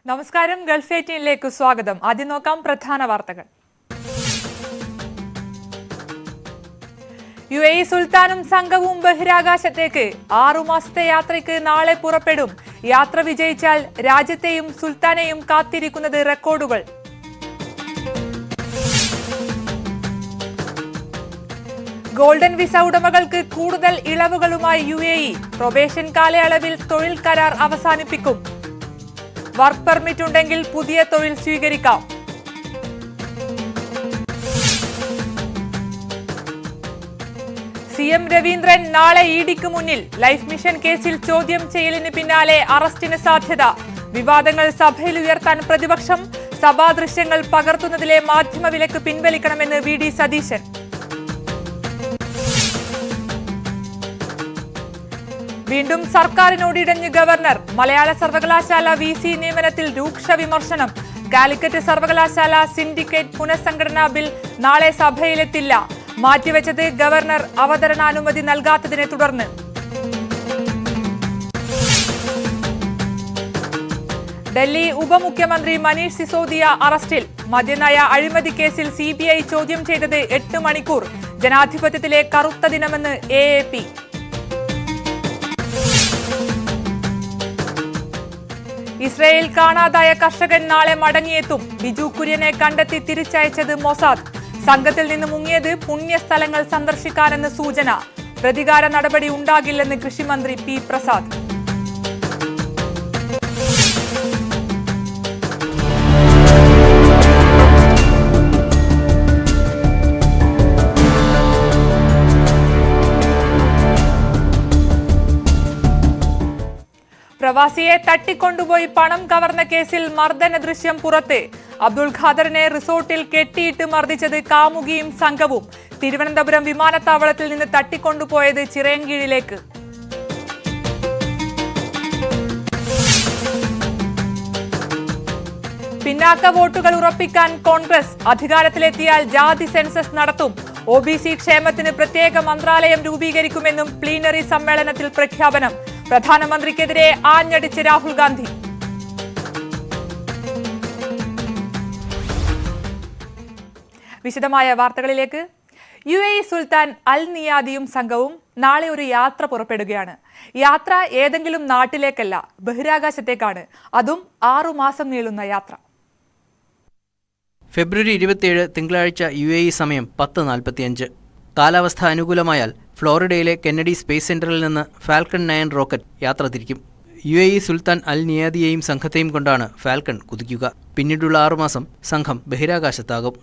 നമസ്കാരം, ഗൾഫ് 18ലേക്ക് സ്വാഗതം. ആദ്യം നോക്കാം പ്രധാന വാർത്തകൾ. UAE സുൽത്താനും സംഘവും ബഹിരാകാശത്തേക്ക് 6 മാസത്തെ യാത്രയ്ക്ക് നാളെ പുറപ്പെടും. യാത്ര വിജയിച്ചാൽ രാജ്യത്തെയും സുൽത്താനെയും കാത്തിരിക്കുന്നത് റെക്കോർഡുകൾ. ഗോൾഡൻ വിസ ഉടമകൾക്ക് കൂടുതൽ ഇളവുകളുമായി UAE. പ്രൊബേഷൻ കാലയളവിൽ തൊഴിൽ കരാർ അവസാനിപ്പിക്കും. വർക്ക് പെർമിറ്റ് ഉണ്ടെങ്കിൽ പുതിയ തൊഴിൽ സ്വീകരിക്കാം. CM രവീന്ദ്രൻ നാളെ EDക്ക് മുന്നിൽ. ലൈഫ് മിഷൻ കേസിൽ ചോദ്യം ചെയ്യലിന് പിന്നാലെ അറസ്റ്റിന് സാധ്യത. വിവാദങ്ങൾ സഭയിൽ ഉയർത്താൻ പ്രതിപക്ഷം. സഭാ ദൃശ്യങ്ങൾ പകർത്തുന്നതിലെ മാധ്യമ വിലക്ക് പിൻവലിക്കണമെന്ന് VD സതീശൻ. വീണ്ടും സർക്കാരിനോട് ഇടഞ്ഞ് ഗവർണർ. മലയാള സർവകലാശാല VC നിയമനത്തിൽ രൂക്ഷ വിമർശനം. കാലിക്കറ്റ് സർവകലാശാല സിൻഡിക്കേറ്റ് പുനഃസംഘടനാ ബിൽ നാളെ സഭയിലെത്തില്ല. മാറ്റിവെച്ചത് ഗവർണർ അവതരണാനുമതി നൽകാത്തതിനെ തുടർന്ന്. ഡൽഹി ഉപമുഖ്യമന്ത്രി മനീഷ് സിസോദിയ അറസ്റ്റിൽ. മദ്യനയ അഴിമതി കേസിൽ CBI ചോദ്യം ചെയ്തത് 8 മണിക്കൂർ. ജനാധിപത്യത്തിലെ കറുത്ത ദിനമെന്ന് AAP. ഇസ്രയേൽ കാണാതായ കർഷകൻ നാളെ മടങ്ങിയെത്തും. ബിജു കുര്യനെ കണ്ടെത്തി തിരിച്ചയച്ചത് മൊസാദ്. സംഘത്തിൽ നിന്ന് മുങ്ങിയത് പുണ്യസ്ഥലങ്ങൾ സന്ദർശിക്കാനെന്ന് സൂചന. പ്രതികാര നടപടി ഉണ്ടാകില്ലെന്ന് കൃഷിമന്ത്രി P. പ്രസാദ്. പ്രവാസിയെ തട്ടിക്കൊണ്ടുപോയി പണം കവർന്ന കേസിൽ മർദ്ദന ദൃശ്യം പുറത്ത്. അബ്ദുൾ ഖാദറിനെ റിസോർട്ടിൽ കെട്ടിയിട്ട് മർദ്ദിച്ചത് കാമുകിയും സംഘവും. തിരുവനന്തപുരം വിമാനത്താവളത്തിൽ നിന്ന് തട്ടിക്കൊണ്ടുപോയത് ചിറയൻകീഴിലേക്ക്. പിന്നാക്ക വോട്ടുകൾ ഉറപ്പിക്കാൻ കോൺഗ്രസ്. അധികാരത്തിലെത്തിയാൽ ജാതി സെൻസസ് നടത്തും. OBC ക്ഷേമത്തിന് പ്രത്യേക മന്ത്രാലയം രൂപീകരിക്കുമെന്നും പ്ലീനറി സമ്മേളനത്തിൽ പ്രഖ്യാപനം. പ്രധാനമന്ത്രിക്കെതിരെ ആഞ്ഞടിച്ച് രാഹുൽ ഗാന്ധി. വിശദമായ വാർത്തകളിലേക്ക്. UAE സുൽത്താൻ അൽ നിയാദിയും സംഘവും നാളെ ഒരു യാത്ര പുറപ്പെടുകയാണ്. യാത്ര ഏതെങ്കിലും നാട്ടിലേക്കല്ല, ബഹിരാകാശത്തേക്കാണ്. അതും 6 മാസം നീളുന്ന യാത്ര. ഫെബ്രുവരി 27 തിങ്കളാഴ്ച UAE സമയം 10:45. കാലാവസ്ഥ അനുകൂലമായാൽ ഫ്ലോറിഡയിലെ കെന്നഡി സ്പേസ് സെന്ററിൽ നിന്ന് ഫാൽക്കൺ 9 റോക്കറ്റ് യാത്ര തിരിക്കും. UAE സുൽത്താൻ അൽ നിയാദിയെയും സംഘത്തെയും കൊണ്ടാണ് ഫാൽക്കൺ കുതിക്കുക. പിന്നീടുള്ള 6 മാസം സംഘം ബഹിരാകാശത്താകും.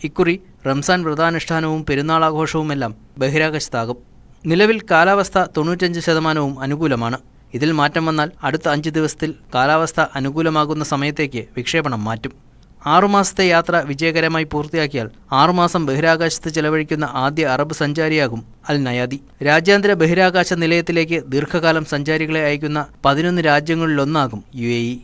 ഇക്കുറി റംസാൻ വ്രതാനുഷ്ഠാനവും പെരുന്നാളാഘോഷവുമെല്ലാം ബഹിരാകാശത്താകും. നിലവിൽ കാലാവസ്ഥ 95% അനുകൂലമാണ്. ഇതിൽ മാറ്റം വന്നാൽ അടുത്ത 5 ദിവസത്തിൽ കാലാവസ്ഥ അനുകൂലമാകുന്ന സമയത്തേക്ക് വിക്ഷേപണം മാറ്റും. 6 മാസത്തെ യാത്ര വിജയകരമായി പൂർത്തിയാക്കിയാൽ 6 മാസം ബഹിരാകാശത്ത് ചെലവഴിക്കുന്ന ആദ്യ അറബ് സഞ്ചാരിയാകും അൽ നയാദി. രാജ്യാന്തര ബഹിരാകാശ നിലയത്തിലേക്ക് ദീർഘകാലം സഞ്ചാരികളെ അയക്കുന്ന 11 രാജ്യങ്ങളിലൊന്നാകും UAE.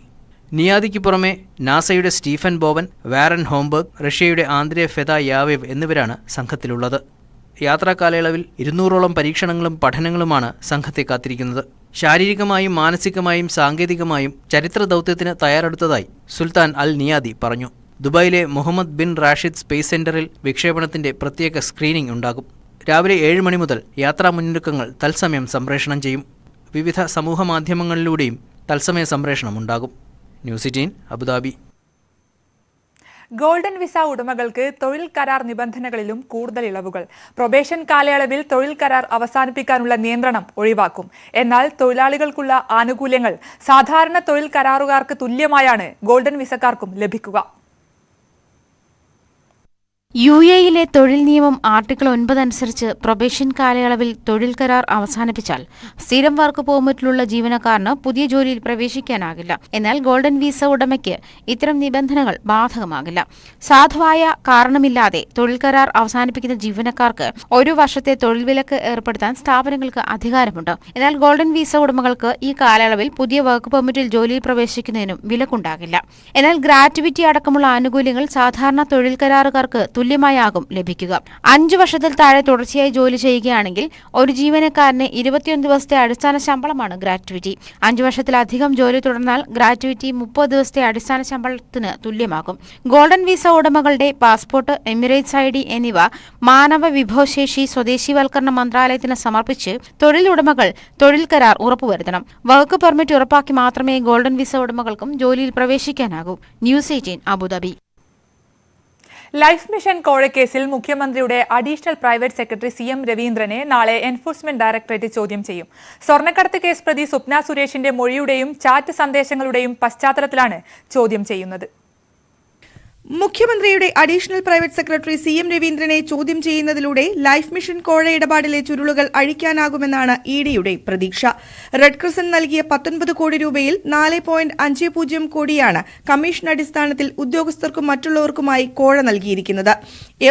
നിയാദിക്ക് പുറമെ നാസയുടെ സ്റ്റീഫൻ ബോവൻ, വാരൻ ഹോംബർഗ്, റഷ്യയുടെ ആന്ദ്രേ ഫെദായാവേവ് എന്നിവരാണ് സംഘത്തിലുള്ളത്. യാത്രാ കാലയളവിൽ 200ഓളം പരീക്ഷണങ്ങളും പഠനങ്ങളുമാണ് സംഘത്തെ കാത്തിരിക്കുന്നത്. ശാരീരികമായും മാനസികമായും സാങ്കേതികമായും ചരിത്ര ദൗത്യത്തിന് തയ്യാറെടുത്തതായി സുൽത്താൻ അൽ നിയാദി പറഞ്ഞു. ദുബായിലെ മുഹമ്മദ് ബിൻ റാഷിദ് സ്പേസ് സെന്ററിൽ വിക്ഷേപണത്തിന്റെ പ്രത്യേക സ്ക്രീനിംഗ് ഉണ്ടാകും. രാവിലെ 7 മണി മുതൽ യാത്രാ മുന്നൊരുക്കങ്ങൾ തത്സമയം സംപ്രേഷണം ചെയ്യും. വിവിധ സമൂഹ മാധ്യമങ്ങളിലൂടെയും തത്സമയ സംപ്രേഷണം ഉണ്ടാകും. News 18 Abu Dhabi. ഗോൾഡൻ വിസ ഉടമകൾക്ക് തൊഴിൽ കരാർ നിബന്ധനകളിലും കൂടുതൽ ഇളവുകൾ. പ്രൊബേഷൻ കാലയളവിൽ തൊഴിൽ കരാർ അവസാനിപ്പിക്കാനുള്ള നിയന്ത്രണം ഒഴിവാക്കും. എന്നാൽ തൊഴിലാളികൾക്കുള്ള ആനുകൂല്യങ്ങൾ സാധാരണ തൊഴിൽ കരാറുകാർക്ക് തുല്യമായാണ് ഗോൾഡൻ വിസക്കാർക്കും ലഭിക്കുക. UAE-യിലെ തൊഴിൽ നിയമം ആർട്ടിക്കിൾ 9 അനുസരിച്ച് പ്രൊബേഷൻ കാലയളവിൽ തൊഴിൽ കരാർ അവസാനിപ്പിച്ചാൽ സ്ഥിരം വർക്ക് പെർമിറ്റിലുള്ള ജീവനക്കാരന് പുതിയ ജോലിയിൽ പ്രവേശിക്കാനാകില്ല. എന്നാൽ ഗോൾഡൻ വിസ ഉടമയ്ക്ക് ഇത്തരം നിബന്ധനകൾ ബാധകമാകില്ല. സാധുവായ കാരണമില്ലാതെ തൊഴിൽ കരാർ അവസാനിപ്പിക്കുന്ന ജീവനക്കാർക്ക് 1 വർഷത്തെ തൊഴിൽ വിലക്ക് ഏർപ്പെടുത്താൻ സ്ഥാപനങ്ങൾക്ക് അധികാരമുണ്ട്. എന്നാൽ ഗോൾഡൻ വിസ ഉടമകൾക്ക് ഈ കാലയളവിൽ പുതിയ വർക്ക് പെർമിറ്റിൽ ജോലിയിൽ പ്രവേശിക്കുന്നതിനും വിലക്കുണ്ടാകില്ല. എന്നാൽ ഗ്രാറ്റുവിറ്റി അടക്കമുള്ള ആനുകൂല്യങ്ങൾ സാധാരണ തൊഴിൽ കരാറുകാർക്ക് തുല്യമായാകും ലഭിക്കുക. 5 വർഷത്തിൽ താഴെ തുടർച്ചയായി ജോലി ചെയ്യുകയാണെങ്കിൽ ഒരു ജീവനക്കാരന് 21 ദിവസത്തെ അടിസ്ഥാന ശമ്പളമാണ് ഗ്രാറ്റുവിറ്റി. 5 വർഷത്തിലധികം ജോലി തുടർന്നാൽ ഗ്രാറ്റുവിറ്റി 30 ദിവസത്തെ അടിസ്ഥാന ശമ്പളത്തിന് തുല്യമാകും. ഗോൾഡൻ വിസ ഉടമകളുടെ പാസ്പോർട്ട്, എമിറേറ്റ്സ് ID എന്നിവ മാനവ വിഭവശേഷി സ്വദേശീവൽക്കരണ മന്ത്രാലയത്തിന് സമർപ്പിച്ച് തൊഴിലുടമകൾ തൊഴിൽ കരാർ ഉറപ്പുവരുത്തണം. വർക്ക് പെർമിറ്റ് ഉറപ്പാക്കി മാത്രമേ ഗോൾഡൻ വിസ ഉടമകൾക്കും ജോലിയിൽ പ്രവേശിക്കാനാകൂ. News 18 Abu Dhabi. ലൈഫ് മിഷൻ കോഴക്കേസിൽ മുഖ്യമന്ത്രിയുടെ അഡീഷണൽ പ്രൈവറ്റ് സെക്രട്ടറി CM രവീന്ദ്രനെ നാളെ എൻഫോഴ്സ്മെന്റ് ഡയറക്ടറേറ്റ് ചോദ്യം ചെയ്യും. സ്വർണ്ണക്കടത്ത് കേസ് പ്രതി സ്വപ്ന സുരേഷിന്റെ മൊഴിയുടെയും ചാറ്റ് സന്ദേശങ്ങളുടെയും പശ്ചാത്തലത്തിലാണ് ചോദ്യം ചെയ്യുന്നത്. മുഖ്യമന്ത്രിയുടെ അഡീഷണൽ പ്രൈവറ്റ് സെക്രട്ടറി CM രവീന്ദ്രനെ ചോദ്യം ചെയ്യുന്നതിലൂടെ ലൈഫ് മിഷൻ കോഴ ഇടപാടിലെ ചുരുളുകൾ അഴിക്കാനാകുമെന്നാണ് ഇഡിയുടെ പ്രതീക്ഷ. റെഡ് ക്രിസന്റ് നൽകിയ 19 കോടി രൂപയിൽ 4.50 കോടിയാണ് കമ്മീഷൻ അടിസ്ഥാനത്തിൽ ഉദ്യോഗസ്ഥർക്കും മറ്റുള്ളവർക്കുമായി കോഴ നൽകിയിരിക്കുന്നത്.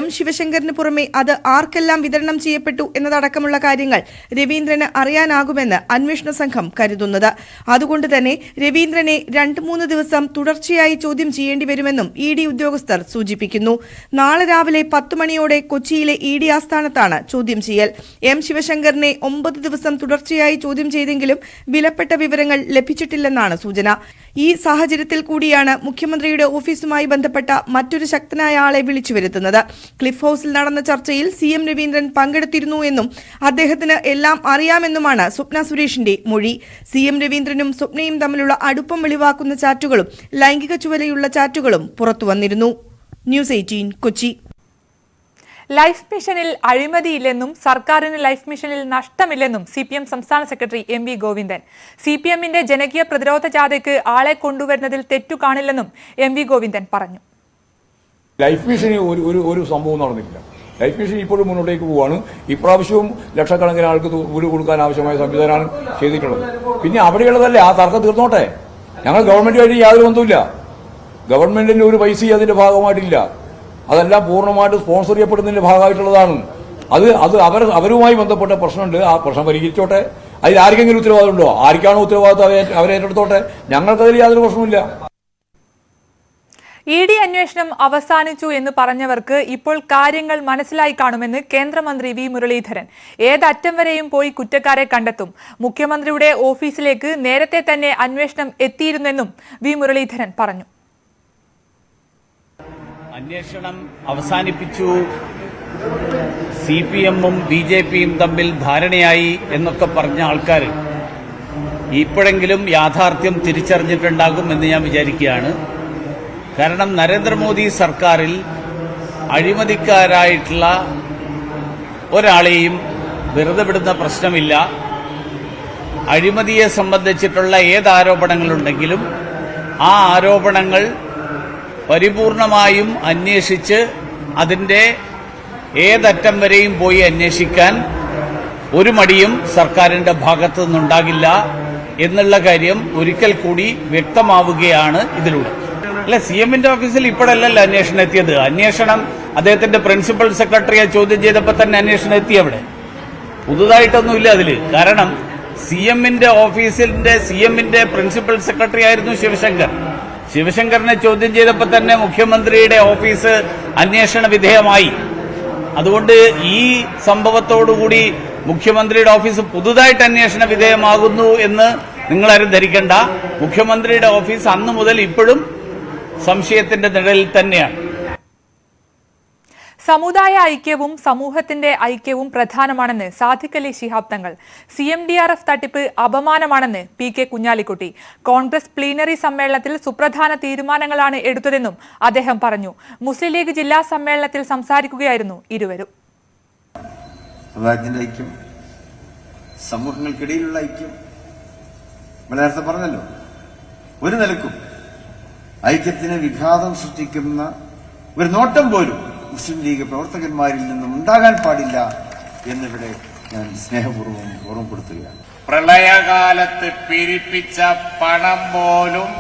M ശിവശങ്കറിന് പുറമെ അത് ആർക്കെല്ലാം വിതരണം ചെയ്യപ്പെട്ടു എന്നതടക്കമുള്ള കാര്യങ്ങൾ രവീന്ദ്രന് അറിയാനാകുമെന്ന് അന്വേഷണ സംഘം കരുതുന്നത്. അതുകൊണ്ട് തന്നെ രവീന്ദ്രനെ 2-3 ദിവസം തുടർച്ചയായി ചോദ്യം ചെയ്യേണ്ടി വരുമെന്നും ഇഡി ഉദ്യോഗസ്ഥർ സൂചിപ്പിക്കുന്നു. നാളെ രാവിലെ 10 മണിയോടെ കൊച്ചിയിലെ ഇഡി ആസ്ഥാനത്താണ് ചോദ്യം ചെയ്യൽ. M ശിവശങ്കറിനെ 9 ദിവസം തുടർച്ചയായി ചോദ്യം ചെയ്തെങ്കിലും വിലപ്പെട്ട വിവരങ്ങൾ ലഭിച്ചിട്ടില്ലെന്നാണ് സൂചന. ഈ സാഹചര്യത്തിൽ കൂടിയാണ് മുഖ്യമന്ത്രിയുടെ ഓഫീസുമായി ബന്ധപ്പെട്ട മറ്റൊരു ശക്തനായ ആളെ വിളിച്ചു വരുത്തുന്നത്. ക്ലിഫ് ഹൌസിൽ നടന്ന ചർച്ചയിൽ CM രവീന്ദ്രൻ പങ്കെടുത്തിരുന്നു എന്നും അദ്ദേഹത്തിന് എല്ലാം അറിയാമെന്നുമാണ് സ്വപ്ന സുരേഷിന്റെ മൊഴി. CM രവീന്ദ്രനും സ്വപ്നയും തമ്മിലുള്ള അടുപ്പം വെളിവാക്കുന്ന ചാറ്റുകളും ലൈംഗിക ചുവലയുള്ള ചാറ്റുകളും പുറത്തുവന്നിരുന്നു. ന്യൂസ് 18 കൊച്ചി. ലൈഫ് മിഷനിൽ അഴിമതിയില്ലെന്നും സർക്കാരിന് ലൈഫ് മിഷനിൽ നഷ്ടമില്ലെന്നും CPM സംസ്ഥാന സെക്രട്ടറി MV ഗോവിന്ദൻ. CPMന്റെ ജനകീയ പ്രതിരോധ ജാഥയ്ക്ക് ആളെ കൊണ്ടുവരുന്നതിൽ തെറ്റു കാണില്ലെന്നും MV ഗോവിന്ദൻ പറഞ്ഞു. ലൈഫ് മിഷന് ഒരു സംഭവം നടന്നിട്ടില്ല. ലൈഫ് മിഷൻ ഇപ്പോഴും മുന്നോട്ടേക്ക് പോവുകയാണ്. ഇപ്രാവശ്യവും ലക്ഷക്കണക്കിന് ആൾക്ക് വീട് കൊടുക്കാൻ ആവശ്യമായ സംവിധാനം ചെയ്തിട്ടുള്ളത്. പിന്നെ അവിടെയുള്ളതല്ലേ, ആ തർക്കം തീർന്നോട്ടെ. ഞങ്ങൾ ഗവൺമെന്റുമായിട്ട് യാതൊരു ബന്ധമില്ല. ഗവൺമെന്റിന്റെ ഒരു പൈസ അതിന്റെ ഭാഗമായിട്ടില്ല. അതെല്ലാം പൂർണ്ണമായിട്ട് സ്പോൺസർ ചെയ്യപ്പെടുന്നതിന്റെ ഭാഗമായിട്ടുള്ളതാണ്. അത് അവരുമായി ബന്ധപ്പെട്ട പ്രശ്നമുണ്ട്. ആ പ്രശ്നം പരിഹരിച്ചോട്ടെ. അതിൽ ആർക്കെങ്കിലും ഉത്തരവാദിത്തമുണ്ടോ? ആർക്കാണോ ഉത്തരവാദിത്തം അവരേറ്റെടുത്തോട്ടെ. ഞങ്ങൾക്കതിൽ യാതൊരു പ്രശ്നമില്ല. ED അന്വേഷണം അവസാനിച്ചു എന്ന് പറഞ്ഞവർക്ക് ഇപ്പോൾ കാര്യങ്ങൾ മനസ്സിലായി കാണുമെന്ന് കേന്ദ്രമന്ത്രി V മുരളീധരൻ. ഏതറ്റം വരെയും പോയി കുറ്റക്കാരെ കണ്ടെത്തും. മുഖ്യമന്ത്രിയുടെ ഓഫീസിലേക്ക് നേരത്തെ തന്നെ അന്വേഷണം എത്തിയിരുന്നെന്നും V മുരളീധരൻ പറഞ്ഞു. അന്വേഷണം അവസാനിപ്പിച്ചു, CPMഉം BJPയും തമ്മിൽ ധാരണയായി എന്നൊക്കെ പറഞ്ഞ ആൾക്കാർ ഇപ്പോഴെങ്കിലും യാഥാർത്ഥ്യം തിരിച്ചറിഞ്ഞിട്ടുണ്ടാകും എന്ന് ഞാൻ വിചാരിക്കുകയാണ്. കാരണം നരേന്ദ്രമോദി സർക്കാരിൽ അഴിമതിക്കാരായിട്ടുള്ള ഒരാളെയും വെറുതെ വിടുന്ന പ്രശ്നമില്ല. അഴിമതിയെ സംബന്ധിച്ചിട്ടുള്ള ഏത് ആരോപണങ്ങളുണ്ടെങ്കിലും ആ ആരോപണങ്ങൾ പരിപൂർണമായും അന്വേഷിച്ച് അതിന്റെ ഏതറ്റം വരെയും പോയി അന്വേഷിക്കാൻ ഒരു മടിയും സർക്കാരിന്റെ ഭാഗത്തു നിന്നുണ്ടാകില്ല എന്നുള്ള കാര്യം ഒരിക്കൽ കൂടി വ്യക്തമാവുകയാണ് ഇതിലൂടെ. അല്ല, CMന്റെ ഓഫീസിൽ ഇപ്പോഴല്ലല്ലോ അന്വേഷണം എത്തിയത്. അന്വേഷണം അദ്ദേഹത്തിന്റെ പ്രിൻസിപ്പൽ സെക്രട്ടറിയെ ചോദ്യം ചെയ്തപ്പോൾ തന്നെ അന്വേഷണം എത്തി. അവിടെ പുതുതായിട്ടൊന്നുമില്ല അതില്. കാരണം CMന്റെ ഓഫീസിന്റെ CMന്റെ പ്രിൻസിപ്പൽ സെക്രട്ടറി ആയിരുന്നു ശിവശങ്കർ. ശിവശങ്കറിനെ ചോദ്യം ചെയ്തപ്പോൾ തന്നെ മുഖ്യമന്ത്രിയുടെ ഓഫീസ് അന്വേഷണ വിധേയമായി. അതുകൊണ്ട് ഈ സംഭവത്തോടുകൂടി മുഖ്യമന്ത്രിയുടെ ഓഫീസ് പുതുതായിട്ട് അന്വേഷണ വിധേയമാകുന്നു എന്ന് നിങ്ങളാരും ധരിക്കണ്ട. മുഖ്യമന്ത്രിയുടെ ഓഫീസ് അന്ന് മുതൽ ഇപ്പോഴും സംശയത്തിന്റെ നിഴലിൽ തന്നെയാണ്. സമുദായ ഐക്യവും സമൂഹത്തിന്റെ ഐക്യവും പ്രധാനമാണെന്ന് സാദിഖ് അലി ശിഹാബ് തങ്ങൾ. CMDRF തട്ടിപ്പ് അപമാനമാണെന്ന് PK കുഞ്ഞാലിക്കുട്ടി. കോൺഗ്രസ് പ്ലീനറി സമ്മേളനത്തിൽ സുപ്രധാന തീരുമാനങ്ങളാണ് എടുത്തതെന്നും അദ്ദേഹം പറഞ്ഞു. മുസ്ലിം ലീഗ് ജില്ലാ സമ്മേളനത്തിൽ സംസാരിക്കുകയായിരുന്നു ഇരുവരും. സമുദായത്തിന്റെ ഐക്യം, സമൂഹങ്ങൾക്കിടയിലുള്ള ഐക്യം നേരത്തെ പറഞ്ഞല്ലോ. ഒരു നിലക്കും ഐക്യത്തിന് വിഘാതം സൃഷ്ടിക്കുന്ന ഒരു നോട്ടം പോലും മുസ്ലിം ലീഗ് പ്രവർത്തകന്മാരിൽ നിന്നും ഉണ്ടാകാൻ പാടില്ല എന്നിവിടെ ഞാൻ സ്നേഹപൂർവ്വം ഓർമ്മപ്പെടുത്തുകയാണ്. പ്രളയകാലത്ത് പിരിപ്പിച്ച പണം പോലും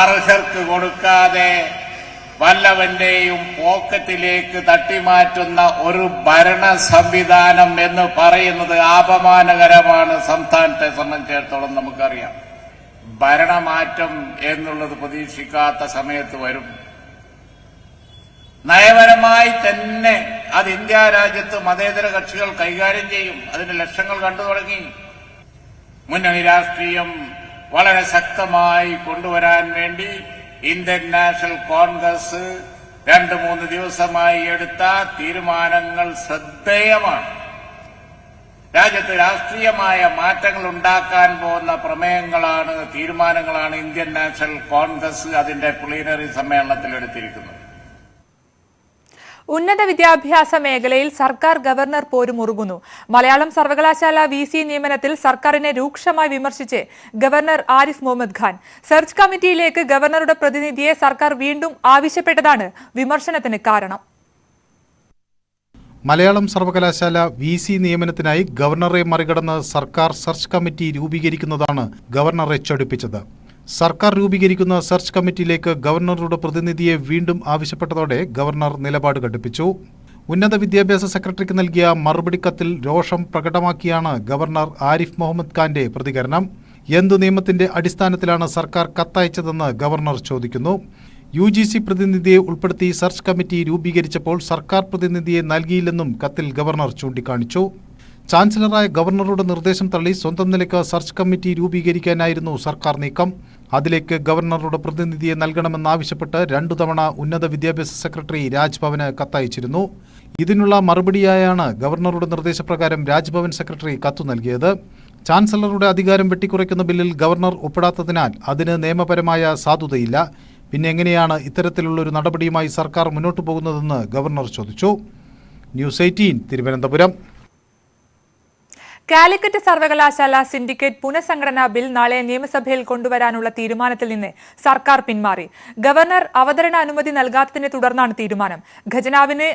അർഹർക്ക് കൊടുക്കാതെ വല്ലവന്റെയും പോക്കറ്റിലേക്ക് തട്ടിമാറ്റുന്ന ഒരു ഭരണ സംവിധാനം എന്ന് പറയുന്നത് അപമാനകരമാണ്. സംസ്ഥാനത്തെ സംബന്ധിച്ചിടത്തോളം നമുക്കറിയാം, ഭരണമാറ്റം എന്നുള്ളത് പ്രതീക്ഷിക്കാത്ത സമയത്ത് വരും. നയപരമായി തന്നെ അത് ഇന്ത്യ രാജ്യത്ത് മതേതര കക്ഷികൾ കൈകാര്യം ചെയ്യും. അതിന്റെ ലക്ഷങ്ങൾ കണ്ടു തുടങ്ങി. മുന്നണി രാഷ്ട്രീയം വളരെ ശക്തമായി കൊണ്ടുവരാൻ വേണ്ടി ഇന്ത്യൻ നാഷണൽ കോൺഗ്രസ് 2-3 ദിവസമായി എടുത്ത തീരുമാനങ്ങൾ ശ്രദ്ധേയമാണ്. രാജ്യത്ത് രാഷ്ട്രീയമായ മാറ്റങ്ങൾ ഉണ്ടാക്കാൻ പോകുന്ന പ്രമേയങ്ങളാണ്, തീരുമാനങ്ങളാണ് ഇന്ത്യൻ നാഷണൽ കോൺഗ്രസ് അതിന്റെ പ്ലീനറി സമ്മേളനത്തിൽ എടുത്തിരിക്കുന്നത്. ഉന്നത വിദ്യാഭ്യാസ മേഖലയിൽ സർക്കാർ ഗവർണർ പോരുമുറുകുന്നു. മലയാളം സർവകലാശാല VC നിയമനത്തിൽ സർക്കാരിനെ രൂക്ഷമായി വിമർശിച്ച് ഗവർണർ ആരിഫ് മുഹമ്മദ് ഖാൻ. സെർച്ച് കമ്മിറ്റിയിലേക്ക് ഗവർണറുടെ പ്രതിനിധിയെ സർക്കാർ വീണ്ടും ആവശ്യപ്പെട്ടതാണ് വിമർശനത്തിന് കാരണം. മലയാളം സർവകലാശാല VC നിയമനത്തിനായി ഗവർണറെ മറികടന്ന് സർക്കാർ സെർച്ച് കമ്മിറ്റി രൂപീകരിക്കുന്നതാണ് ഗവർണറെ ചടുപ്പിച്ചത്. സർക്കാർ രൂപീകരിക്കുന്ന സെർച്ച് കമ്മിറ്റിയിലേക്ക് ഗവർണറുടെ പ്രതിനിധിയെ വീണ്ടും ആവശ്യപ്പെട്ടതോടെ ഗവർണർ നിലപാട് ഘടിപ്പിച്ചു. ഉന്നത വിദ്യാഭ്യാസ സെക്രട്ടറിക്ക് നൽകിയ മറുപടി കത്തിൽ രോഷം പ്രകടമാക്കിയാണ് ഗവർണർ ആരിഫ് മുഹമ്മദ് ഖാന്റെ പ്രതികരണം. എന്തു നിയമത്തിന്റെ അടിസ്ഥാനത്തിലാണ് സർക്കാർ കത്തയച്ചതെന്ന് ഗവർണർ ചോദിക്കുന്നു. UGC പ്രതിനിധിയെ ഉൾപ്പെടുത്തി സെർച്ച് കമ്മിറ്റി രൂപീകരിച്ചപ്പോൾ സർക്കാർ പ്രതിനിധിയെ നൽകിയില്ലെന്നും കത്തിൽ ഗവർണർ ചൂണ്ടിക്കാണിച്ചു. ചാൻസലറായ ഗവർണറുടെ നിർദ്ദേശം തള്ളി സ്വന്തം നിലയ്ക്ക് സെർച്ച് കമ്മിറ്റി രൂപീകരിക്കാനായിരുന്നു സർക്കാർ നീക്കം. അതിലേക്ക് ഗവർണറുടെ പ്രതിനിധിയെ നൽകണമെന്നാവശ്യപ്പെട്ട് 2 തവണ ഉന്നത വിദ്യാഭ്യാസ സെക്രട്ടറി രാജ്ഭവന് കത്തയച്ചിരുന്നു. ഇതിനുള്ള മറുപടിയായാണ് ഗവർണറുടെ നിർദ്ദേശപ്രകാരം രാജ്ഭവൻ സെക്രട്ടറി കത്തു നൽകിയത്. ചാൻസലറുടെ അധികാരം വെട്ടിക്കുറയ്ക്കുന്ന ബില്ലിൽ ഗവർണർ ഒപ്പിടാത്തതിനാൽ അതിന് നിയമപരമായ സാധുതയില്ല. പിന്നെ എങ്ങനെയാണ് ഇത്തരത്തിലുള്ളൊരു നടപടിയുമായി സർക്കാർ മുന്നോട്ടു പോകുന്നതെന്ന് ഗവർണർ ചോദിച്ചു. ന്യൂസ് 18 തിരുവനന്തപുരം. കാലിക്കറ്റ് സർവകലാശാല സിൻഡിക്കേറ്റ് പുനഃസംഘടനാ ബിൽ നാളെ നിയമസഭയിൽ കൊണ്ടുവരാനുള്ള തീരുമാനത്തിൽ നിന്ന് സർക്കാർ പിന്മാറി. ഗവർണർ അവതരണ അനുമതി നൽകാത്തതിനെ തുടർന്നാണ് തീരുമാനം. ഖജനാവിന്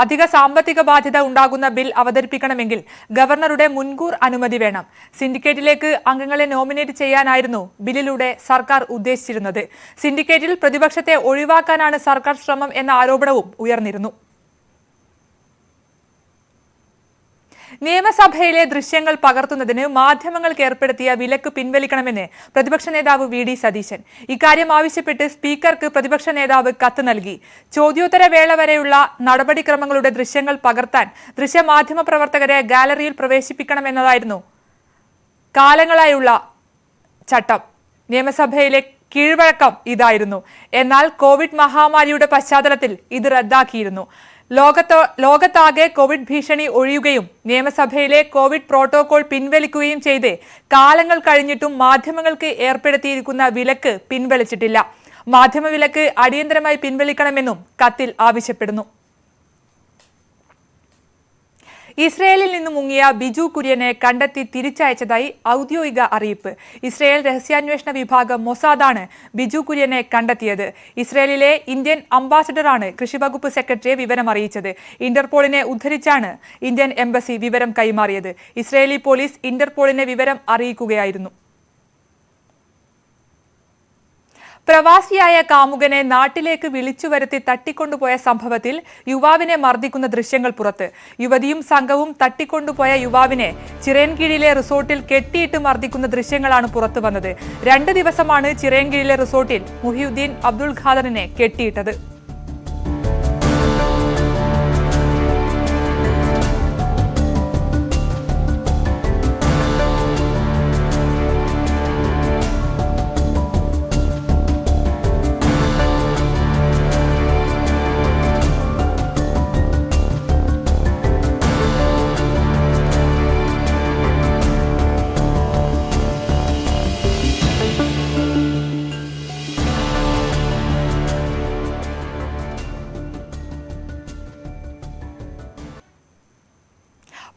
അധിക സാമ്പത്തിക ബാധ്യത ഉണ്ടാകുന്ന ബിൽ അവതരിപ്പിക്കണമെങ്കിൽ ഗവർണറുടെ മുൻകൂർ അനുമതി വേണം. സിൻഡിക്കേറ്റിലേക്ക് അംഗങ്ങളെ നോമിനേറ്റ് ചെയ്യാനായിരുന്നു ബില്ലിലൂടെ സർക്കാർ ഉദ്ദേശിച്ചിരുന്നത്. സിൻഡിക്കേറ്റിൽ പ്രതിപക്ഷത്തെ ഒഴിവാക്കാനാണ് സർക്കാർ ശ്രമം എന്ന ആരോപണവും ഉയർന്നിരുന്നു. നിയമസഭയിലെ ദൃശ്യങ്ങൾ പകർത്തുന്നതിന് മാധ്യമങ്ങൾക്ക് ഏർപ്പെടുത്തിയ വിലക്ക് പിൻവലിക്കണമെന്ന് പ്രതിപക്ഷ നേതാവ് VD സതീശൻ. ഇക്കാര്യം ആവശ്യപ്പെട്ട് സ്പീക്കർക്ക് പ്രതിപക്ഷ നേതാവ് കത്ത് നൽകി. ചോദ്യോത്തര വേള വരെയുള്ള നടപടിക്രമങ്ങളുടെ ദൃശ്യങ്ങൾ പകർത്താൻ ദൃശ്യമാധ്യമ പ്രവർത്തകരെ ഗാലറിയിൽ പ്രവേശിപ്പിക്കണമെന്നതായിരുന്നു കാലങ്ങളായുള്ള ചട്ടം. നിയമസഭയിലെ കീഴ്വഴക്കം ഇതായിരുന്നു. എന്നാൽ കോവിഡ് മഹാമാരിയുടെ പശ്ചാത്തലത്തിൽ ഇത് റദ്ദാക്കിയിരുന്നു. ലോകത്താകെ കോവിഡ് ഭീഷണി ഒഴിയുകയും നിയമസഭയിലെ കോവിഡ് പ്രോട്ടോകോൾ പിൻവലിക്കുകയും ചെയ്ത് കാലങ്ങൾ കഴിഞ്ഞിട്ടും മാധ്യമങ്ങൾക്ക് ഏർപ്പെടുത്തിയിരിക്കുന്ന വിലക്ക് പിൻവലിച്ചിട്ടില്ല. മാധ്യമ വിലക്ക് അടിയന്തരമായി പിൻവലിക്കണമെന്നും കത്തിൽ ആവശ്യപ്പെടുന്നു. ഇസ്രയേലിൽ നിന്ന് മുങ്ങിയ ബിജു കുര്യനെ കണ്ടെത്തി തിരിച്ചയച്ചതായി ഔദ്യോഗിക അറിയിപ്പ്. ഇസ്രയേൽ രഹസ്യാന്വേഷണ വിഭാഗം മൊസാദാണ് ബിജു കുര്യനെ കണ്ടെത്തിയത്. ഇസ്രയേലിലെ ഇന്ത്യൻ അംബാസഡറാണ് കൃഷിവകുപ്പ് സെക്രട്ടറിയെ വിവരം അറിയിച്ചത്. ഇന്റർപോളിനെ ഉദ്ധരിച്ചാണ് ഇന്ത്യൻ എംബസി വിവരം കൈമാറിയത്. ഇസ്രയേലി പോലീസ് ഇന്റർപോളിനെ വിവരം അറിയിക്കുകയായിരുന്നു. പ്രവാസിയായ കാമുകനെ നാട്ടിലേക്ക് വിളിച്ചു വരുത്തി തട്ടിക്കൊണ്ടുപോയ സംഭവത്തിൽ യുവാവിനെ മർദ്ദിക്കുന്ന ദൃശ്യങ്ങൾ പുറത്ത്. യുവതിയും സംഘവും തട്ടിക്കൊണ്ടുപോയ യുവാവിനെ ചിറയൻകീഴിലെ റിസോർട്ടിൽ കെട്ടിയിട്ട് മർദ്ദിക്കുന്ന ദൃശ്യങ്ങളാണ് പുറത്തു വന്നത്. 2 ദിവസമാണ് ചിറയൻകീഴിലെ റിസോർട്ടിൽ മുഹിയുദ്ദീൻ അബ്ദുൾ ഖാദറിനെ കെട്ടിയിട്ടത്.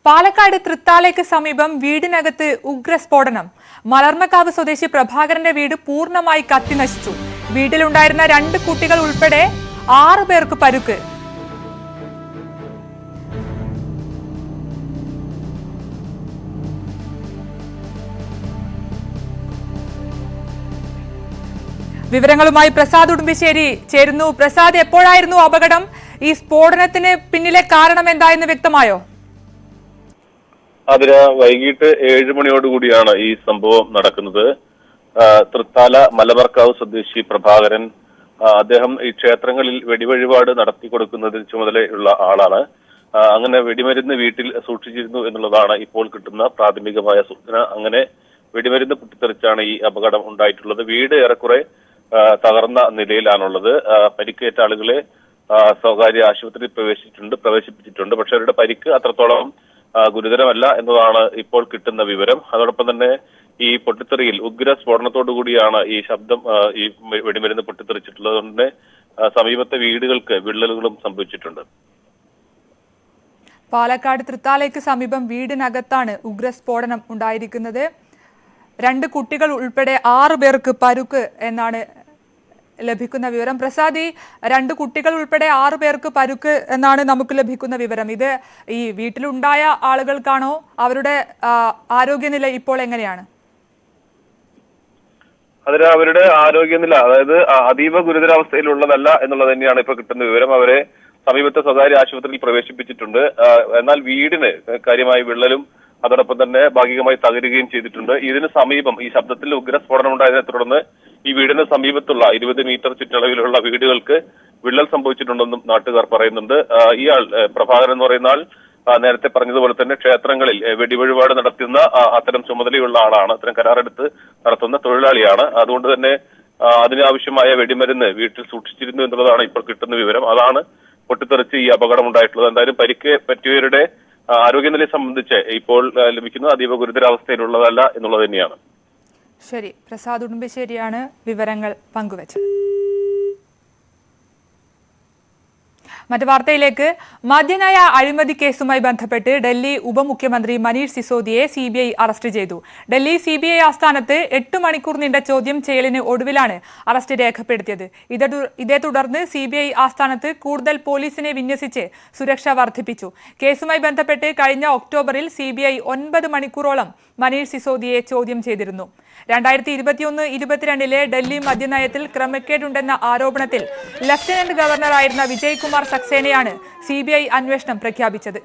പാലക്കാട് തൃത്താലയ്ക്ക് സമീപം വീടിനകത്ത് ഉഗ്രസ്ഫോടനം. മലർമക്കാവ് സ്വദേശി പ്രഭാകരന്റെ വീട് പൂർണ്ണമായി കത്തിനശിച്ചു. വീട്ടിലുണ്ടായിരുന്ന 2 കുട്ടികൾ ഉൾപ്പെടെ 6 പേർക്ക് പരുക്ക്. വിവരങ്ങളുമായി പ്രസാദ് ഉടുമ്പിശ്ശേരി ചേരുന്നു. പ്രസാദ്, എപ്പോഴായിരുന്നു അപകടം? ഈ സ്ഫോടനത്തിന് പിന്നിലെ കാരണം എന്തായെന്ന് വ്യക്തമായോ? അതിന് വൈകിട്ട് 7 മണിയോടുകൂടിയാണ് ഈ സംഭവം നടക്കുന്നത്. തൃത്താല മലബർക്കാവ് സ്വദേശി പ്രഭാകരൻ അദ്ദേഹം ഈ ക്ഷേത്രങ്ങളിൽ വെടിവഴിപാട് നടത്തി കൊടുക്കുന്നതിന് ചുമതലയുള്ള ആളാണ്. അങ്ങനെ വെടിമരുന്ന് വീട്ടിൽ സൂക്ഷിച്ചിരുന്നു എന്നുള്ളതാണ് ഇപ്പോൾ കിട്ടുന്ന പ്രാഥമികമായ സൂചന. അങ്ങനെ വെടിമരുന്ന് പൊട്ടിത്തെറിച്ചാണ് ഈ അപകടം ഉണ്ടായിട്ടുള്ളത്. വീട് ഏറെക്കുറെ തകർന്ന നിലയിലാണുള്ളത്. പരിക്കേറ്റ ആളുകളെ സ്വകാര്യ ആശുപത്രിയിൽ പ്രവേശിപ്പിച്ചിട്ടുണ്ട്. പക്ഷെ അവരുടെ പരിക്ക് അത്രത്തോളം ഗുരുതരമല്ല എന്നതാണ് ഇപ്പോൾ കിട്ടുന്ന വിവരം. അതോടൊപ്പം തന്നെ ഈ പൊട്ടിത്തെറിയിൽ ഉഗ്ര സ്ഫോടനത്തോടു കൂടിയാണ് ഈ ശബ്ദം, ഈ വെടിമരുന്ന് പൊട്ടിത്തെറിച്ചിട്ടുള്ളത്. അതുകൊണ്ട് സമീപത്തെ വീടുകൾക്ക് വിള്ളലുകളും സംഭവിച്ചിട്ടുണ്ട്. പാലക്കാട് തൃത്താലയ്ക്ക് സമീപം വീടിനകത്താണ് ഉഗ്രസ്ഫോടനം ഉണ്ടായിരിക്കുന്നത്. 2 കുട്ടികൾ ഉൾപ്പെടെ 6 പേർക്ക് പരുക്ക് എന്നാണ് ലഭിക്കുന്ന വിവരം. പ്രസാദ്, ഈ 2 കുട്ടികൾ ഉൾപ്പെടെ 6 പേർക്ക് പരുക്ക് എന്നാണ് നമുക്ക് ലഭിക്കുന്ന വിവരം. ഇത് ഈ വീട്ടിലുണ്ടായ ആളുകൾക്കാണോ? അവരുടെ ആരോഗ്യനില ഇപ്പോൾ എങ്ങനെയാണ്? അതിന് അവരുടെ ആരോഗ്യനില അതായത് അതീവ ഗുരുതരാവസ്ഥയിലുള്ളതല്ല എന്നുള്ളത് തന്നെയാണ് ഇപ്പൊ കിട്ടുന്ന വിവരം. അവരെ സമീപത്തെ സ്വകാര്യ ആശുപത്രിയിൽ പ്രവേശിപ്പിച്ചിട്ടുണ്ട്. എന്നാൽ വീടിന് കാര്യമായി വിള്ളലും അതോടൊപ്പം തന്നെ ഭാഗികമായി തകരുകയും ചെയ്തിട്ടുണ്ട്. ഇതിന് സമീപം ഈ ശബ്ദത്തിൽ ഉഗ്രസ്ഫോടനം ഉണ്ടായതിനെ തുടർന്ന് ഈ വീടിന് സമീപത്തുള്ള 20 മീറ്റർ ചുറ്റളവിലുള്ള വീടുകൾക്ക് വിള്ളൽ സംഭവിച്ചിട്ടുണ്ടെന്നും നാട്ടുകാർ പറയുന്നുണ്ട്. ഇയാൾ പ്രഭാകരൻ എന്ന് പറയുന്ന ആൾ നേരത്തെ പറഞ്ഞതുപോലെ തന്നെ ക്ഷേത്രങ്ങളിൽ വെടിവഴിപാട് നടത്തുന്ന അത്തരം ചുമതലയുള്ള ആളാണ്. അത്തരം കരാറെടുത്ത് നടത്തുന്ന തൊഴിലാളിയാണ്. അതുകൊണ്ട് തന്നെ അതിനാവശ്യമായ വെടിമരുന്ന് വീട്ടിൽ സൂക്ഷിച്ചിരുന്നു എന്നുള്ളതാണ് ഇപ്പോൾ കിട്ടുന്ന വിവരം. അതാണ് പൊട്ടിത്തെറിച്ച് ഈ അപകടം ഉണ്ടായിട്ടുള്ളത്. എന്തായാലും പരിക്ക് പറ്റിയവരുടെ ആരോഗ്യനിലയെ സംബന്ധിച്ച് ഇപ്പോൾ ലഭിക്കുന്ന അതീവ ഗുരുതരാവസ്ഥയിലുള്ളതല്ല എന്നുള്ളത് തന്നെയാണ്. ശരി, പ്രസാദ് ഉടുമ്പശ്ശേരിയാണ് വിവരങ്ങൾ പങ്കുവച്ചത്. മറ്റു വാർത്തയിലേക്ക്. മദ്യനയ അഴിമതി കേസുമായി ബന്ധപ്പെട്ട് ഡൽഹി ഉപമുഖ്യമന്ത്രി മനീഷ് സിസോദിയെ CBI അറസ്റ്റ് ചെയ്തു. ഡൽഹി CBI ആസ്ഥാനത്ത് 8 മണിക്കൂർ നീണ്ട ചോദ്യം ചെയ്യലിന് ഒടുവിലാണ് അറസ്റ്റ് രേഖപ്പെടുത്തിയത്. ഇതേ തുടർന്ന് CBI ആസ്ഥാനത്ത് കൂടുതൽ പോലീസിനെ വിന്യസിച്ച് സുരക്ഷ വർദ്ധിപ്പിച്ചു. കേസുമായി ബന്ധപ്പെട്ട് കഴിഞ്ഞ ഒക്ടോബറിൽ CBI 9 മണിക്കൂറോളം മനീഷ് സിസോദിയെ ചോദ്യം ചെയ്തിരുന്നു. 2021-22 ഡൽഹി മദ്യനയത്തിൽ ക്രമക്കേടുണ്ടെന്ന ആരോപണത്തിൽ ലഫ്റ്റനന്റ് ഗവർണറായിരുന്ന വിജയ് കുമാർ സക്സേനയാണ് CBI അന്വേഷണം പ്രഖ്യാപിച്ചത്.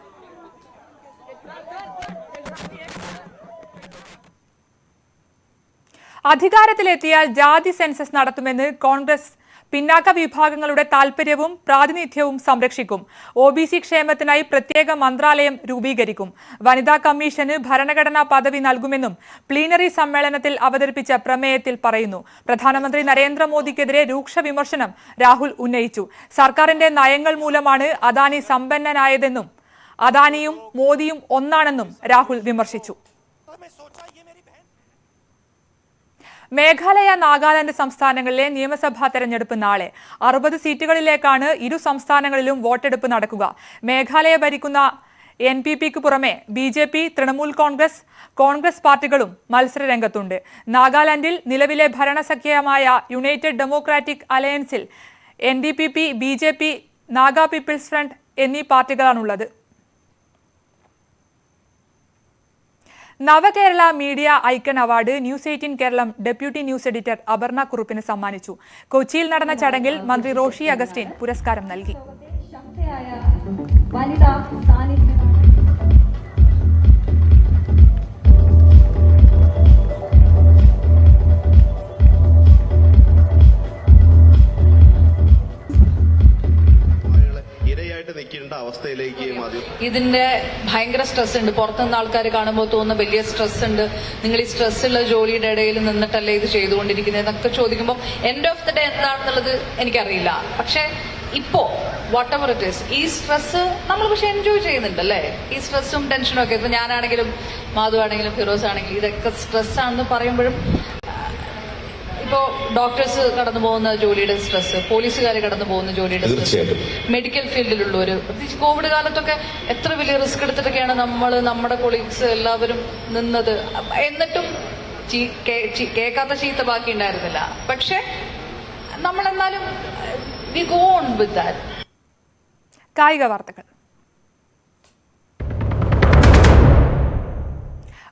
അധികാരത്തിലെത്തിയാൽ ജാതി സെൻസസ് നടത്തുമെന്ന് കോൺഗ്രസ് പിന്നാക്ക വിഭാഗങ്ങളുടെ താൽപര്യവും പ്രാതിനിധ്യവും സംരക്ഷിക്കും. OBC ക്ഷേമത്തിനായി പ്രത്യേക മന്ത്രാലയം രൂപീകരിക്കും. വനിതാ കമ്മീഷന് ഭരണഘടനാ പദവി നൽകുമെന്നും പ്ലീനറി സമ്മേളനത്തിൽ അവതരിപ്പിച്ച പ്രമേയത്തിൽ പറയുന്നു. പ്രധാനമന്ത്രി നരേന്ദ്രമോദിക്കെതിരെ രൂക്ഷ വിമർശനം രാഹുൽ ഉന്നയിച്ചു. സർക്കാരിന്റെ നയങ്ങൾ മൂലമാണ് അദാനി സമ്പന്നനായതെന്നും അദാനിയും മോദിയും ഒന്നാണെന്നും രാഹുൽ വിമർശിച്ചു. മേഘാലയ, നാഗാലാൻഡ് സംസ്ഥാനങ്ങളിലെ നിയമസഭാ തെരഞ്ഞെടുപ്പ് നാളെ. 60 സീറ്റുകളിലേക്കാണ് ഇരു സംസ്ഥാനങ്ങളിലും വോട്ടെടുപ്പ് നടക്കുക. മേഘാലയ ഭരിക്കുന്ന NPPക്ക് പുറമെ BJP, തൃണമൂൽ കോൺഗ്രസ് പാർട്ടികളും മത്സരരംഗത്തുണ്ട്. നാഗാലാൻഡിൽ നിലവിലെ ഭരണസഖ്യമായ യുണൈറ്റഡ് ഡെമോക്രാറ്റിക് അലയൻസിൽ NDPP, BJP, Naga people's front എന്നീ പാർട്ടികളാണുള്ളത്. Navakerala media icon award news 18 Keralam deputy news editor Aparna കുറുപ്പിന് സമ്മാനിച്ചു. കൊച്ചിയിൽ നടന്ന ചടങ്ങിൽ മന്ത്രി റോഷി അഗസ്റ്റിൻ പുരസ്കാരം നൽകി. ഇതിന്റെ ഭയങ്കര സ്ട്രെസ് ഉണ്ട്. പുറത്തുനിന്ന് ആൾക്കാർ കാണുമ്പോൾ തോന്നുന്ന വലിയ സ്ട്രെസ് ഉണ്ട്. നിങ്ങൾ ഈ സ്ട്രെസ്സുള്ള ജോലിയുടെ ഇടയിൽ നിന്നിട്ടല്ലേ ഇത് ചെയ്തുകൊണ്ടിരിക്കുന്നത് എന്നൊക്കെ ചോദിക്കുമ്പോൾ എൻഡ് ഓഫ് ദി ഡേ എന്താണെന്നുള്ളത് എനിക്കറിയില്ല. പക്ഷെ ഇപ്പോ വാട്ട് എവർ ഇറ്റ് ഈസ്, ഈ സ്ട്രെസ് നമ്മൾ പക്ഷെ എൻജോയ് ചെയ്യുന്നുണ്ടല്ലേ. ഈ സ്ട്രെസ്സും ടെൻഷനും ഒക്കെ ഇപ്പൊ ഞാനാണെങ്കിലും മാധു ആണെങ്കിലും ഫിറോസ് ആണെങ്കിലും ഇതൊക്കെ സ്ട്രെസ് ആണെന്ന് പറയുമ്പോഴും ഇപ്പോ ഡോക്ടേഴ്സ് കടന്നു പോകുന്ന ജോലിയുടെ സ്ട്രെസ്, പോലീസുകാർ കടന്നു പോകുന്ന ജോലിയുടെ സ്ട്രെസ്, മെഡിക്കൽ ഫീൽഡിലുള്ളവർ, പ്രത്യേകിച്ച് കോവിഡ് കാലത്തൊക്കെ എത്ര വലിയ റിസ്ക് എടുത്തിട്ടൊക്കെയാണ് നമ്മുടെ കൊളീഗ്സ് എല്ലാവരും നിന്നത്. എന്നിട്ടും കേൾക്കാത്ത ചീത്ത ബാക്കി ഉണ്ടായിരുന്നില്ല. പക്ഷെ നമ്മളെന്നാലും we go on with that. കായിക വാർത്തകൾ.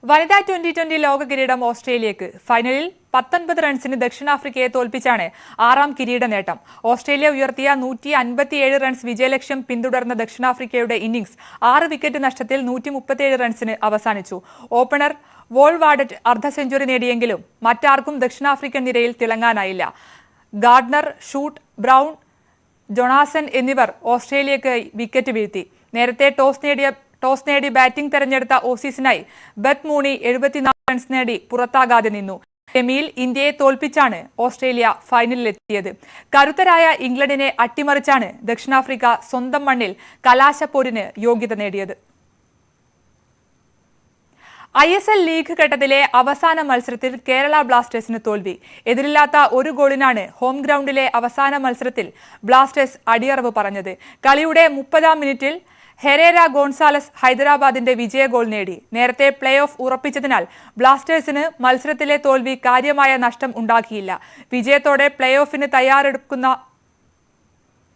വനിതാ 2020 ലോക കിരീടം ഓസ്ട്രേലിയക്ക്. ഫൈനലിൽ 19 റൺസിന് ദക്ഷിണാഫ്രിക്കയെ തോൽപ്പിച്ചാണ് 6ാം കിരീട നേട്ടം. ഓസ്ട്രേലിയ ഉയർത്തിയ 157 റൺസ് വിജയലക്ഷ്യം പിന്തുടർന്ന ദക്ഷിണാഫ്രിക്കയുടെ ഇന്നിംഗ്സ് 6 വിക്കറ്റ് നഷ്ടത്തിൽ 137 റൺസിന് അവസാനിച്ചു. ഓപ്പണർ വോൾ വാഡറ്റ് അർദ്ധ സെഞ്ചുറി നേടിയെങ്കിലും മറ്റാർക്കും ദക്ഷിണാഫ്രിക്കൻ നിരയിൽ തിളങ്ങാനായില്ല. ഗാർഡ്നർ, ഷൂട്ട്, ബ്രൗൺ, ജൊണാസൻ എന്നിവർ ഓസ്ട്രേലിയക്ക് വിക്കറ്റ് വീഴ്ത്തി. നേരത്തെ ടോസ് നേടി ബാറ്റിംഗ് തെരഞ്ഞെടുത്ത ഓസീസിനായി ബെത്ത് മൂണി 74 റൺസ് നേടി പുറത്താകാതെ നിന്നു. സെമിയിൽ ഇന്ത്യയെ തോൽപ്പിച്ചാണ് ഓസ്ട്രേലിയ ഫൈനലിലെത്തിയത്. കരുത്തരായ ഇംഗ്ലണ്ടിനെ അട്ടിമറിച്ചാണ് ദക്ഷിണാഫ്രിക്ക സ്വന്തം മണ്ണിൽ കലാശപ്പോരിന് യോഗ്യത നേടിയത്. ISL ലീഗ് ഘട്ടത്തിലെ അവസാന മത്സരത്തിൽ കേരള ബ്ലാസ്റ്റേഴ്സിന് തോൽവി. എതിരില്ലാത്ത ഒരു ഗോളിനാണ് ഹോം ഗ്രൗണ്ടിലെ അവസാന മത്സരത്തിൽ ബ്ലാസ്റ്റേഴ്സ് അടിയറവ് പറഞ്ഞത്. കളിയുടെ 30-ാം മിനിറ്റിൽ ഹെരേര ഗോൺസാലസ് ഹൈദരാബാദിന്റെ വിജയ ഗോൾ നേടി. നേരത്തെ പ്ലേ ഓഫ് ഉറപ്പിച്ചതിനാൽ ബ്ലാസ്റ്റേഴ്സിന് മത്സരത്തിലെ തോൽവി കാര്യമായ നഷ്ടം ഉണ്ടാക്കിയില്ല. വിജയത്തോടെ പ്ലേ ഓഫിന് തയ്യാറെടുക്കുന്ന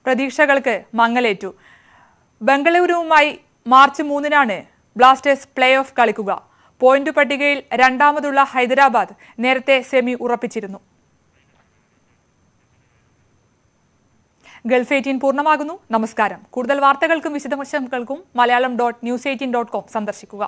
പ്രതീക്ഷകൾക്ക് മങ്ങലേറ്റു. ബംഗളൂരുവുമായി മാർച്ച് 3-നാണ് ബ്ലാസ്റ്റേഴ്സ് പ്ലേ ഓഫ് കളിക്കുക. പോയിന്റ് പട്ടികയിൽ രണ്ടാമതുള്ള ഹൈദരാബാദ് നേരത്തെ സെമി ഉറപ്പിച്ചിരുന്നു. ഗൾഫ് 18 പൂർണ്ണമാകുന്നു. നമസ്കാരം. കൂടുതൽ വാർത്തകൾക്കും വിശദാംശങ്ങൾക്കും Malayalam.news18.com സന്ദർശിക്കുക.